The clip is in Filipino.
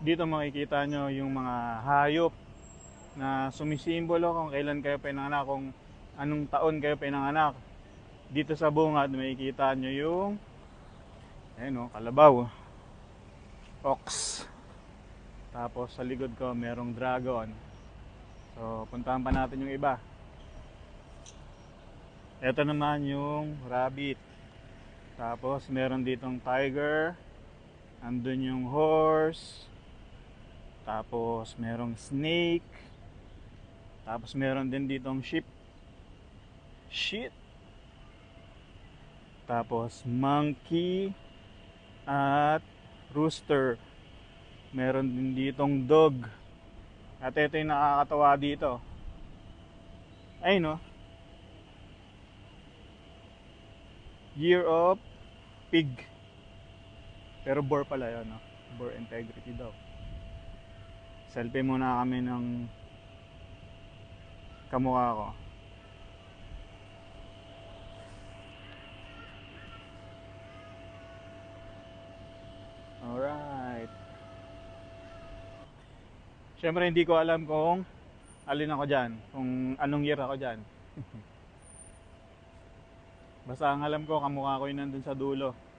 Dito makikita nyo yung mga hayop na sumisimbolo kung kailan kayo pinanganak, kung anong taon kayo pinanganak. Dito sa bungad makikita nyo yung ayun, kalabaw, ox. Tapos sa likod ko merong dragon. So puntahan pa natin yung iba. Ito naman yung rabbit. Tapos meron ditong tiger. Andun yung horse. Tapos merong snake. Tapos meron din ditong sheep. Shit. Tapos monkey at rooster. Meron din ditong dog. At ito yung nakakatawa dito. Ay no. Year of pig. Pero boar pala yun, no? Boar integrity daw. Selfie muna kami ng kamukha ko. Alright. Siyempre hindi ko alam kung alin ako dyan. Kung anong year ako dyan. Basta ang alam ko kamukha ko yun nandun sa dulo.